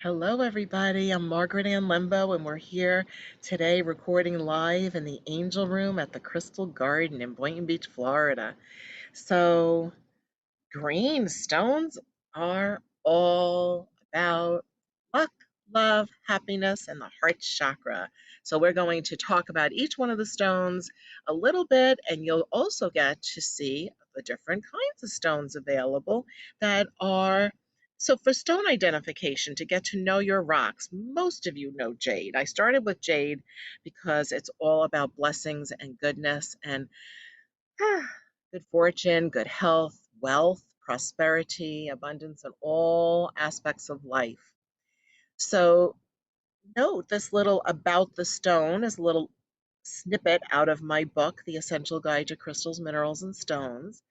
Hello, everybody. I'm Margaret Ann, and we're here today recording live in the Angel Room at the Crystal Garden in Boynton Beach, Florida. So, green stones are all about luck, love, happiness, and the heart chakra. So, we're going to talk about each one of the stones a little bit, and you'll also get to see the different kinds of stones available that are. So, for stone identification, to get to know your rocks, most of you know jade. I started with jade because it's all about blessings and goodness and good fortune, good health, wealth, prosperity, abundance in all aspects of life. So, note this little about the stone is a little snippet out of my book, The Essential Guide to Crystals, Minerals, and Stones.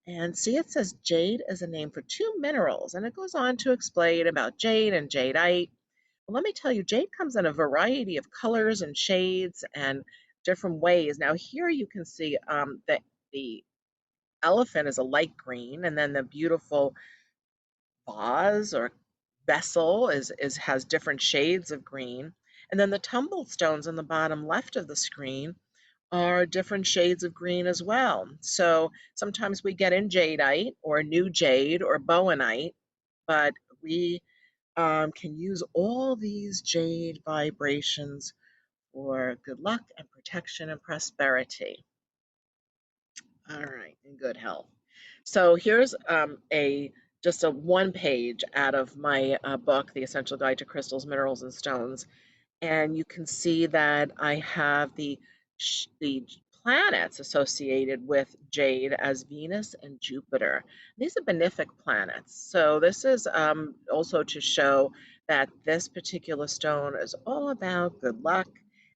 And see, it says jade is a name for two minerals, and it goes on to explain about jade and jadeite. Well, let me tell you, jade comes in a variety of colors and shades and different ways. Now, here you can see that the elephant is a light green, and then the beautiful vase or vessel is has different shades of green. And then the tumblestones on the bottom left of the screen are different shades of green as well. So sometimes we get in jadeite or new jade or bowenite, but we can use all these jade vibrations for good luck and protection and prosperity. All right, and good health. So here's a just a one page out of my book, The Essential Guide to Crystals, Minerals, and Stones, and you can see that I have the planets associated with jade as Venus and Jupiter. These are benefic planets, so this is also to show that this particular stone is all about good luck,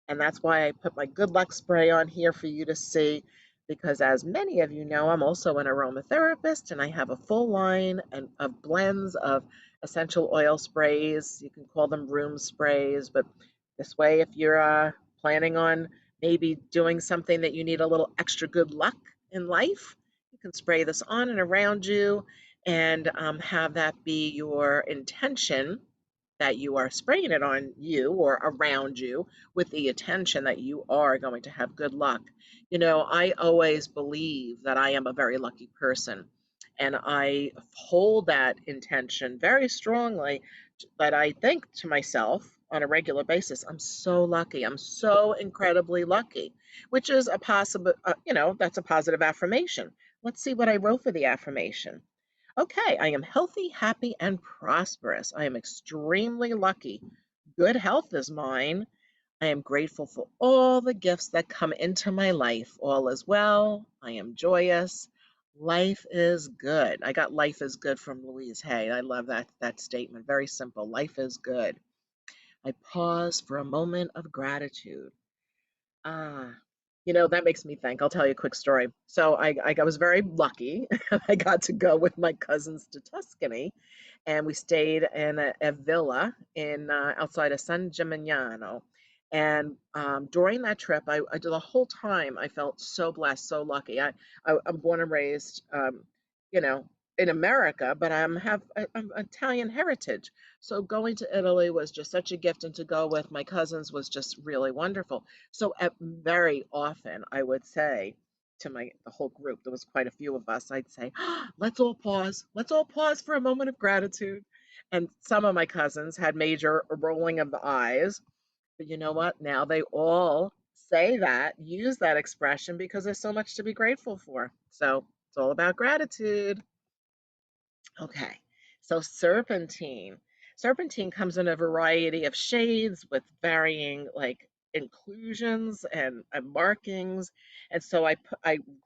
and that's why I put my good luck spray on here for you to see. Because as many of you know, I'm also an aromatherapist, and I have a full line of blends of essential oil sprays. You can call them room sprays, but this way, if you're planning on maybe doing something that you need a little extra good luck in life, you can spray this on and around you and have that be your intention that you are spraying it on you or around you with the intention that you are going to have good luck. You know, I always believe that I am a very lucky person, and I hold that intention very strongly. But I think to myself on a regular basis, I'm so lucky. I'm so incredibly lucky, which is a possible, that's a positive affirmation. Let's see what I wrote for the affirmation. Okay, I am healthy, happy, and prosperous. I am extremely lucky. Good health is mine. I am grateful for all the gifts that come into my life. All is well. I am joyous. Life is good. I got life is good from Louise Hay. I love that statement. Very simple. Life is good. I pause for a moment of gratitude. Ah, that makes me think. I'll tell you a quick story. So I was very lucky. I got to go with my cousins to Tuscany, and we stayed in a villa in outside of San Gimignano. And during that trip, the whole time I felt so blessed, so lucky. I'm born and raised, you know, in America, but I'm Italian heritage. So going to Italy was just such a gift, and to go with my cousins was just really wonderful. So very often, I would say to the whole group, there was quite a few of us, I'd say, let's all pause. Let's all pause for a moment of gratitude. And some of my cousins had major rolling of the eyes. But you know what? Now they all say that, use that expression because there's so much to be grateful for. So it's all about gratitude. Okay, so serpentine. Serpentine comes in a variety of shades with varying like inclusions and markings. And so I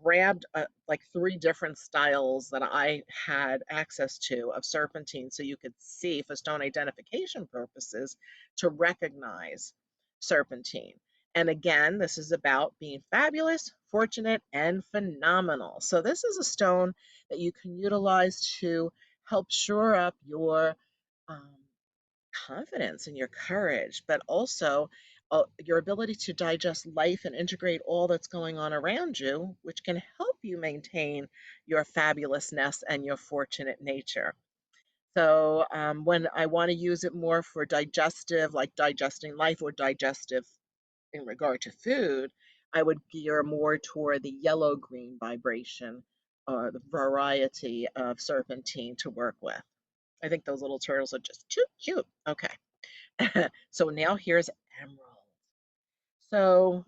grabbed like three different styles that I had access to of serpentine so you could see for stone identification purposes to recognize serpentine. And again, this is about being fabulous, fortunate, and phenomenal. So this is a stone that you can utilize to help shore up your um, confidence and your courage, but also your ability to digest life and integrate all that's going on around you, which can help you maintain your fabulousness and your fortunate nature. So when I want to use it more for digestive, like digesting life or digestive in regard to food, I would gear more toward the yellow green vibration or the variety of serpentine to work with. I think those little turtles are just too cute. Okay. So now here's emerald. So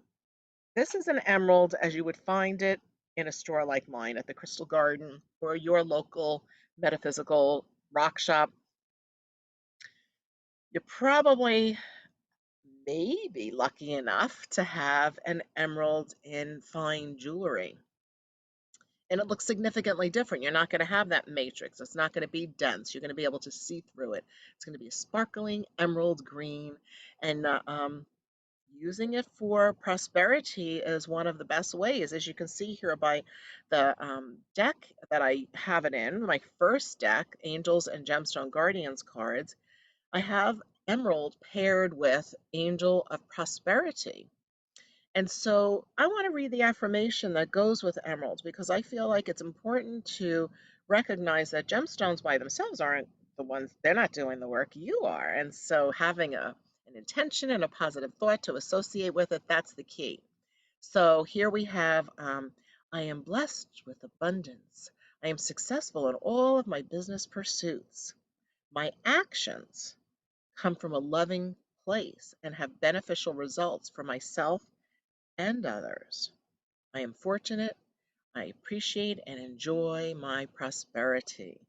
this is an emerald as you would find it in a store like mine at the Crystal Garden or your local metaphysical rock shop. You're probably maybe lucky enough to have an emerald in fine jewelry. And it looks significantly different. You're not going to have that matrix. It's not going to be dense. You're going to be able to see through it. It's going to be a sparkling emerald green. And using it for prosperity is one of the best ways. As you can see here by the deck that I have it in, my first deck, Angels and Gemstone Guardians cards, I have emerald paired with Angel of Prosperity. And so I want to read the affirmation that goes with emeralds because I feel like it's important to recognize that gemstones by themselves aren't the ones, they're not doing the work, you are. And so having an intention and a positive thought to associate with it, that's the key. So here we have I am blessed with abundance. I am successful in all of my business pursuits. My actions come from a loving place and have beneficial results for myself and others. I am fortunate. I appreciate and enjoy my prosperity.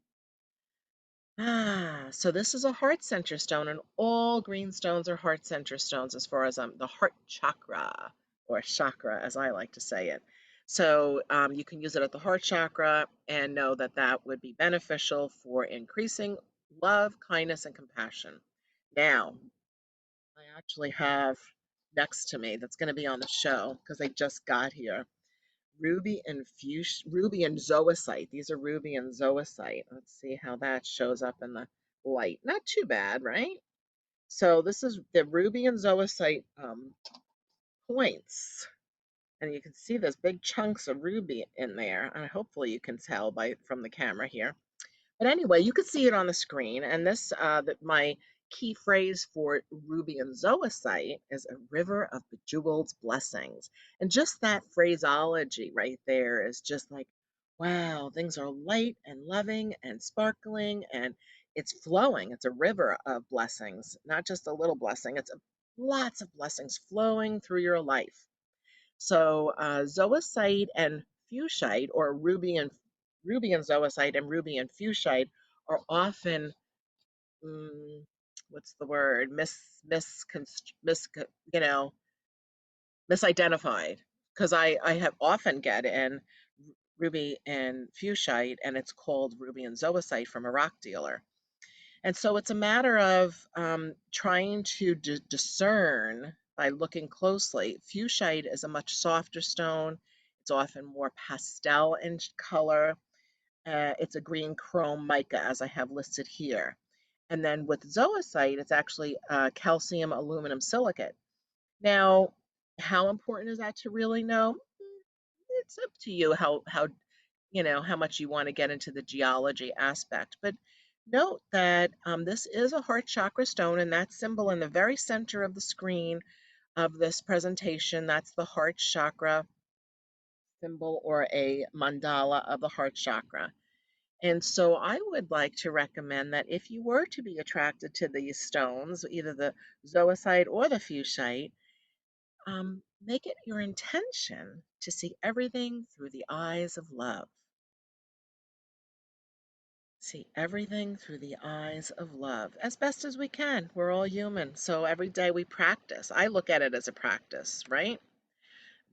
So this is a heart center stone, and all green stones are heart center stones as far as the heart chakra, or chakra as I like to say it. So you can use it at the heart chakra and know that that would be beneficial for increasing love, kindness, and compassion. Now, I actually have next to me that's going to be on the show because they just got here. Ruby and zoisite. These are ruby and zoisite. Let's see how that shows up in the light. Not too bad, right? So this is the ruby and zoisite points. And you can see there's big chunks of ruby in there. And hopefully you can tell by from the camera here. But anyway, you can see it on the screen. And this, my key phrase for ruby and zoisite is a river of bejeweled blessings. And just that phraseology right there is just like, wow, things are light and loving and sparkling and it's flowing. It's a river of blessings, not just a little blessing. It's lots of blessings flowing through your life. So zoisite and fuchsite, or ruby and zoisite and ruby and fuchsite are often mm, what's the word you know misidentified because I have often get in ruby and fuchsite and it's called ruby and zoisite from a rock dealer. And so it's a matter of trying to discern by looking closely. Fuchsite is a much softer stone. It's often more pastel in color. It's a green chrome mica, as I have listed here. And then with zoisite, it's actually calcium aluminum silicate. Now, how important is that to really know? It's up to you how much you want to get into the geology aspect. But note that this is a heart chakra stone, and that symbol in the very center of the screen of this presentation, that's the heart chakra symbol or a mandala of the heart chakra. And so I would like to recommend that if you were to be attracted to these stones, either the zoisite or the fuchsite, make it your intention to see everything through the eyes of love. See everything through the eyes of love as best as we can. We're all human. So every day we practice. I look at it as a practice, right?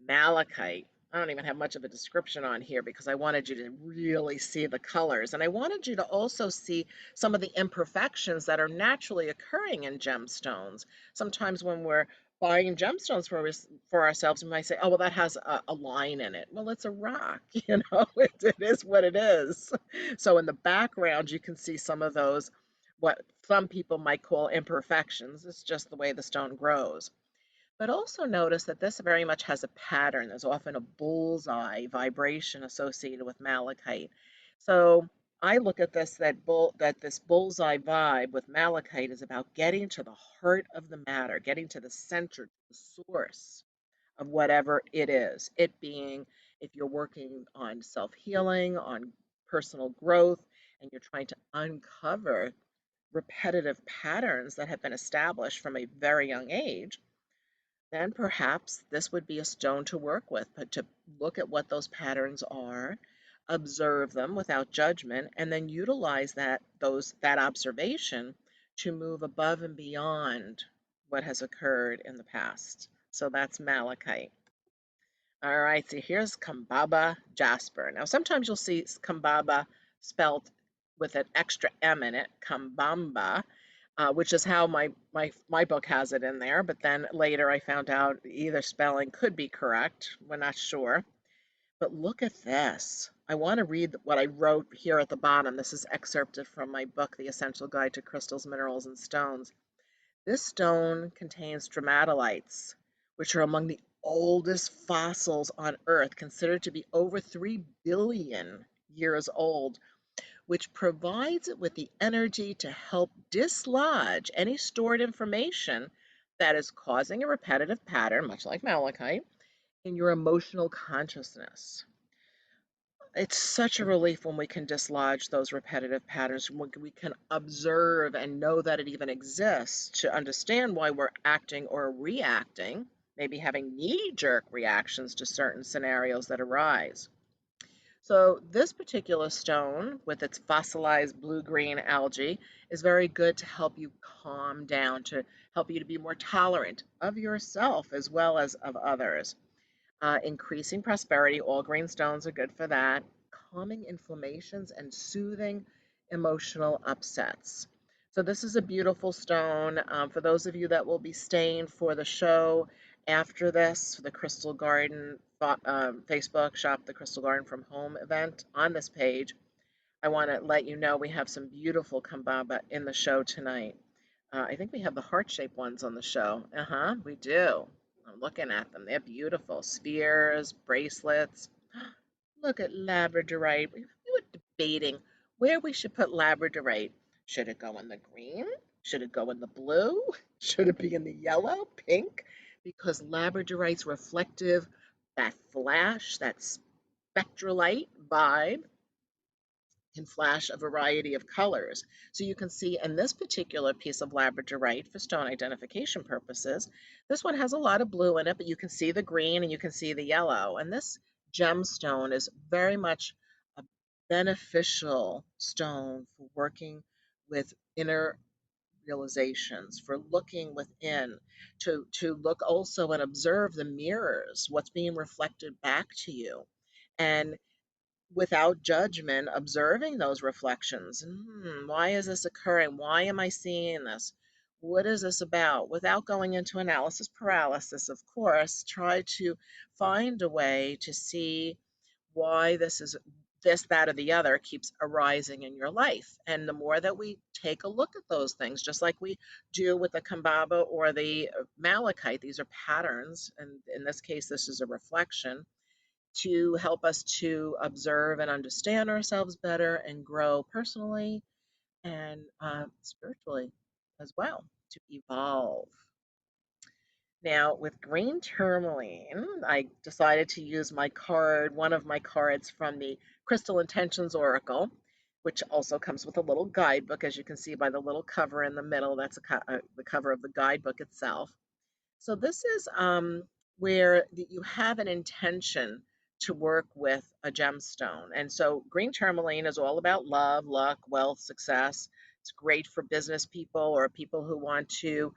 Malachite. I don't even have much of a description on here because I wanted you to really see the colors. And I wanted you to also see some of the imperfections that are naturally occurring in gemstones. Sometimes when we're buying gemstones for ourselves, we might say, oh, well, that has a line in it. Well, it's a rock, it is what it is. So in the background, you can see some of those, what some people might call imperfections. It's just the way the stone grows. But also notice that this very much has a pattern. There's often a bullseye vibration associated with malachite. So I look at that this bullseye vibe with malachite is about getting to the heart of the matter, getting to the center, the source of whatever it is. It being if you're working on self-healing, on personal growth, and you're trying to uncover repetitive patterns that have been established from a very young age, then perhaps this would be a stone to work with, but to look at what those patterns are, observe them without judgment, and then utilize that observation to move above and beyond what has occurred in the past. So that's malachite. All right, so here's Kambaba jasper. Now, sometimes you'll see Kambaba spelled with an extra M in it, Kambamba, which is how my book has it in there. But then later I found out either spelling could be correct. We're not sure. But look at this. I want to read what I wrote here at the bottom. This is excerpted from my book, The Essential Guide to Crystals, Minerals, and Stones. This stone contains stromatolites, which are among the oldest fossils on Earth, considered to be over 3 billion years old, which provides it with the energy to help dislodge any stored information that is causing a repetitive pattern, much like malachite, in your emotional consciousness. It's such a relief when we can dislodge those repetitive patterns, when we can observe and know that it even exists to understand why we're acting or reacting, maybe having knee-jerk reactions to certain scenarios that arise. So this particular stone, with its fossilized blue-green algae, is very good to help you calm down, to help you to be more tolerant of yourself as well as of others. Increasing prosperity, all green stones are good for that. Calming inflammations and soothing emotional upsets. So this is a beautiful stone. For those of you that will be staying for the show after this, the Crystal Garden Facebook Shop the Crystal Garden from Home event on this page, I want to let you know we have some beautiful kambaba in the show tonight. I think we have the heart-shaped ones on the show. We do. I'm looking at them. They're beautiful. Spears, bracelets. Look at labradorite. We were debating where we should put labradorite. Should it go in the green? Should it go in the blue? Should it be in the yellow, pink? Because labradorite's reflective, that flash, that spectralite vibe can flash a variety of colors. So you can see in this particular piece of labradorite for stone identification purposes, this one has a lot of blue in it, but you can see the green and you can see the yellow. And this gemstone is very much a beneficial stone for working with inner realizations, for looking within, to look also and observe the mirrors, what's being reflected back to you. And without judgment, observing those reflections. Why is this occurring? Why am I seeing this? What is this about? Without going into analysis paralysis, of course, try to find a way to see why this, that, or the other keeps arising in your life. And the more that we take a look at those things, just like we do with the kambaba or the malachite, these are patterns, and in this case, this is a reflection to help us to observe and understand ourselves better and grow personally and spiritually as well, to evolve. Now, with green tourmaline, I decided to use one of my cards from the Crystal Intentions Oracle, which also comes with a little guidebook, as you can see by the little cover in the middle. That's the cover of the guidebook itself. So this is where you have an intention to work with a gemstone. And so green tourmaline is all about love, luck, wealth, success. It's great for business people or people who want to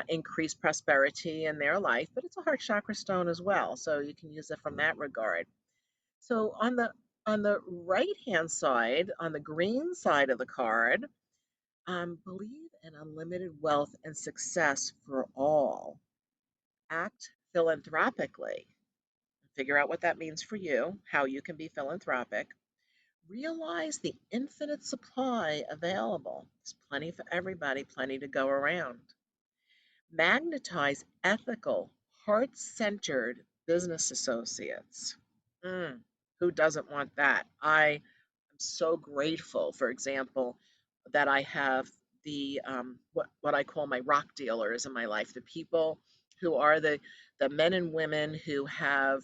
increase prosperity in their life, but it's a heart chakra stone as well. So you can use it from that regard. So on the right hand side, on the green side of the card, believe in unlimited wealth and success for all. Act philanthropically. Figure out what that means for you, how you can be philanthropic. Realize the infinite supply available. There's plenty for everybody, plenty to go around. Magnetize ethical, heart centered business associates. Who doesn't want that? I'm so grateful, for example, that I have the what I call my rock dealers in my life, the people who are the men and women who have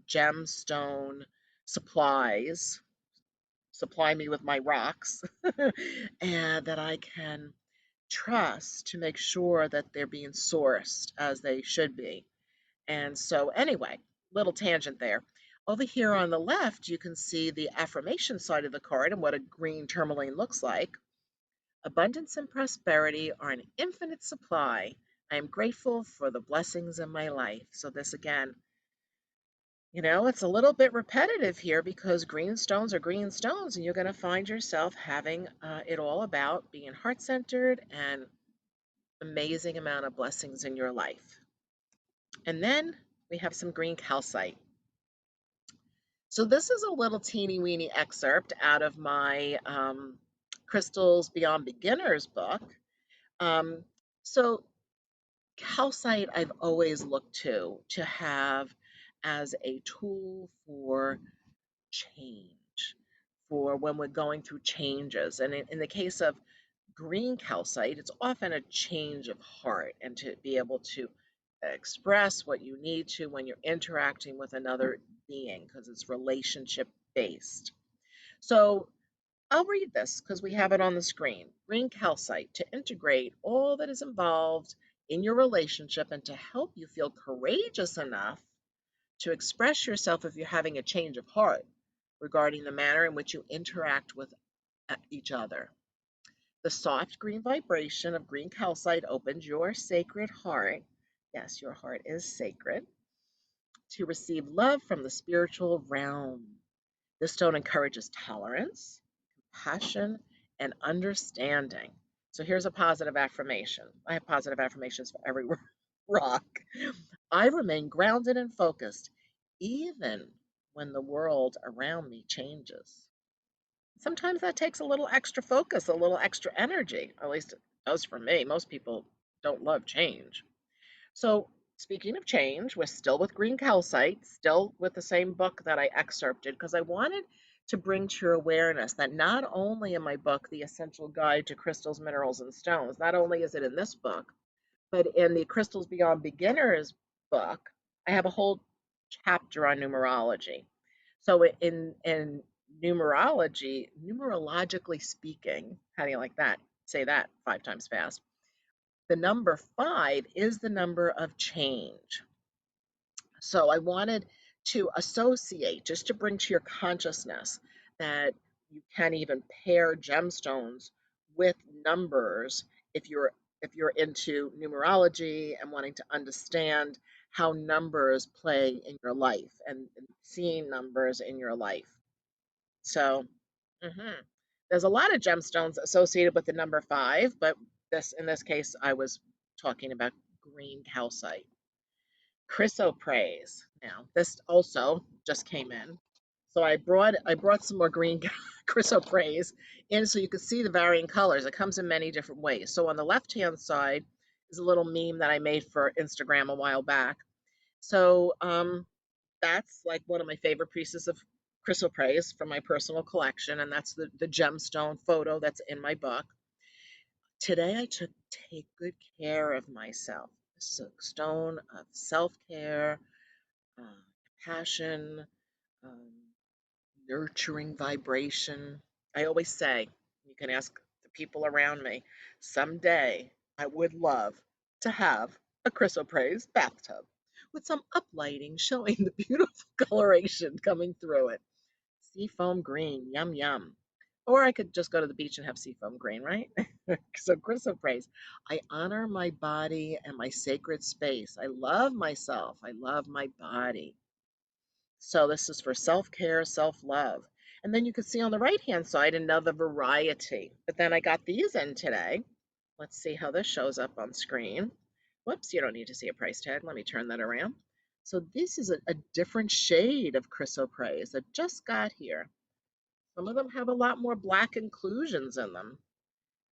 gemstone supplies, supply me with my rocks, and that I can trust to make sure that they're being sourced as they should be. And so, anyway, little tangent there. Over here on the left, you can see the affirmation side of the card and what a green tourmaline looks like. Abundance and prosperity are an infinite supply. I am grateful for the blessings in my life. So, this again, it's a little bit repetitive here because green stones are green stones, and you're going to find yourself having it all about being heart centered and amazing amount of blessings in your life. And then we have some green calcite. So this is a little teeny weeny excerpt out of my Crystals Beyond Beginners book. Um, so calcite I've always looked to have as a tool for change, for when we're going through changes. And in the case of green calcite, it's often a change of heart and to be able to express what you need to when you're interacting with another being because it's relationship based. So I'll read this because we have it on the screen. Green calcite to integrate all that is involved in your relationship and to help you feel courageous enough to express yourself if you're having a change of heart regarding the manner in which you interact with each other. The soft green vibration of green calcite opens your sacred heart. Yes, your heart is sacred to receive love from the spiritual realm. This stone encourages tolerance, compassion, and understanding. So here's a positive affirmation. I have positive affirmations for every rock. I remain grounded and focused, even when the world around me changes. Sometimes that takes a little extra focus, a little extra energy. At least it does for me. Most people don't love change. So, speaking of change, we're still with green calcite, still with the same book that I excerpted, because I wanted to bring to your awareness that not only in my book, The Essential Guide to Crystals, Minerals, and Stones, not only is it in this book, but in the Crystals Beyond Beginners book, I have a whole chapter on numerology. So in numerology, numerologically speaking, how do you like that? Say that 5 times fast. The number 5 is the number of change. So I wanted to associate, just to bring to your consciousness that you can even pair gemstones with numbers if you're into numerology and wanting to understand how numbers play in your life and seeing numbers in your life. So, mhm. There's a lot of gemstones associated with the number 5, but in this case, I was talking about green calcite. Chrysoprase. Now, this also just came in. So I brought some more green chrysoprase in so you can see the varying colors. It comes in many different ways. So on the left-hand side is a little meme that I made for Instagram a while back. So that's like one of my favorite pieces of chrysoprase from my personal collection, and that's the gemstone photo that's in my book. Today I took take good care of myself. This is a stone of self-care, compassion, um, nurturing vibration. I always say, you can ask the people around me, someday I would love to have a chrysoprase bathtub with some uplighting showing the beautiful coloration coming through it. Seafoam green, yum yum. Or I could just go to the beach and have seafoam green, right? So chrysoprase. I honor my body and my sacred space. I love myself. I love my body. So this is for self-care, self-love. And then you can see on the right-hand side another variety. But then I got these in today. Let's see how this shows up on screen. Whoops, you don't need to see a price tag. Let me turn that around. So this is a different shade of chrysoprase that just got here. Some of them have a lot more black inclusions in them.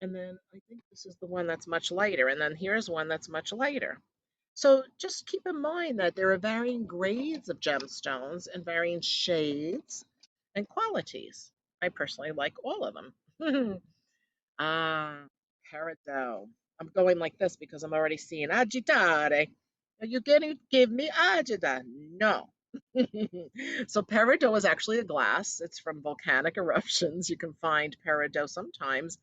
And then I think this is the one that's much lighter. And then here's one that's much lighter. So just keep in mind that there are varying grades of gemstones and varying shades and qualities. I personally like all of them. Ah, peridot. I'm going like this because I'm already seeing agitare. Are you going to give me agita? No. So peridot is actually a glass. It's from volcanic eruptions. You can find peridot sometimes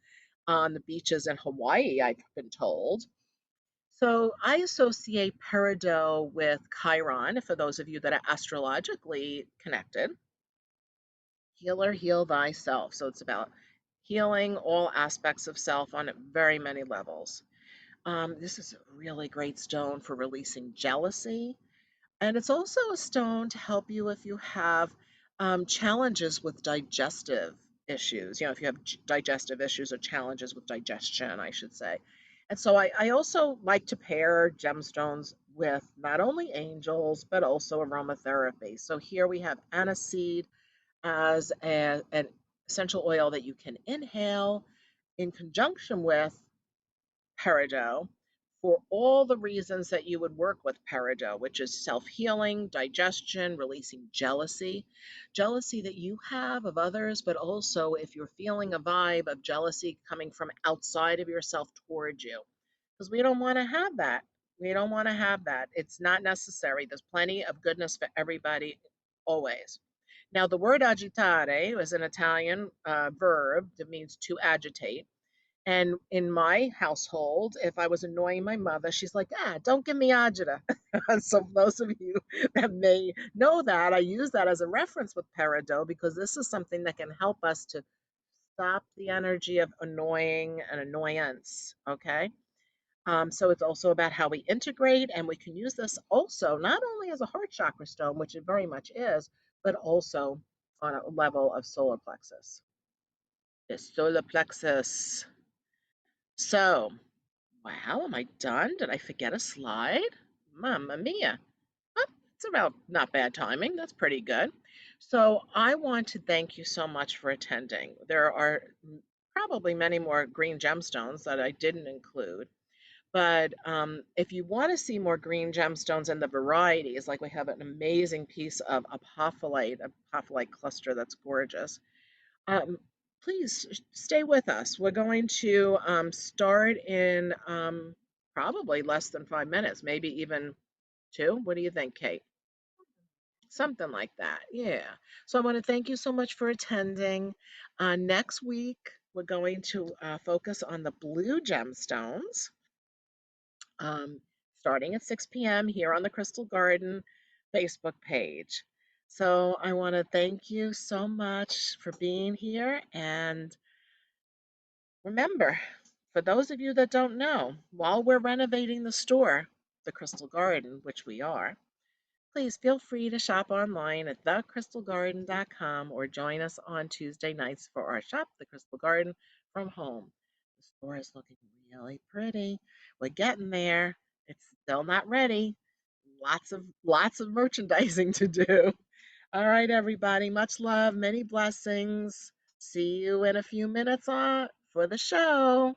on the beaches in Hawaii, I've been told. So I associate peridot with Chiron, for those of you that are astrologically connected. Healer, heal thyself. So it's about healing all aspects of self on very many levels. This is a really great stone for releasing jealousy. And it's also a stone to help you if you have challenges with digestive issues. You know, if you have digestive issues or challenges with digestion, I should say. And so I also like to pair gemstones with not only angels, but also aromatherapy. So here we have aniseed as an essential oil that you can inhale in conjunction with peridot for all the reasons that you would work with peridot, which is self-healing, digestion, releasing jealousy, jealousy that you have of others, but also if you're feeling a vibe of jealousy coming from outside of yourself towards you, because we don't want to have that. We don't want to have that. It's not necessary. There's plenty of goodness for everybody always. Now, the word agitare is an Italian verb that means to agitate. And in my household, if I was annoying my mother, she's like, don't give me agita. So for those of you that may know that, I use that as a reference with peridot because this is something that can help us to stop the energy of annoying and annoyance. Okay. So it's also about how we integrate, and we can use this also not only as a heart chakra stone, which it very much is, but also on a level of solar plexus. The solar plexus. So, wow, am I done? Did I forget a slide? Mamma mia. Oh, it's about not bad timing. That's pretty good. So, I want to thank you so much for attending. There are probably many more green gemstones that I didn't include. But if you want to see more green gemstones and the varieties, like we have an amazing piece of apophyllite cluster that's gorgeous. Um, please stay with us. We're going to start in probably less than 5 minutes, maybe even two. What do you think, Kate? Something like that. Yeah. So I want to thank you so much for attending. Next week, we're going to focus on the blue gemstones, um, starting at 6 p.m. here on the Crystal Garden Facebook page. So I want to thank you so much for being here. And remember, for those of you that don't know, while we're renovating the store, the Crystal Garden, which we are, please feel free to shop online at thecrystalgarden.com or join us on Tuesday nights for our Shop the Crystal Garden from home. The store is looking really pretty. We're getting there. It's still not ready. Lots of merchandising to do. All right, everybody. Much love, many blessings. See you in a few minutes on for the show.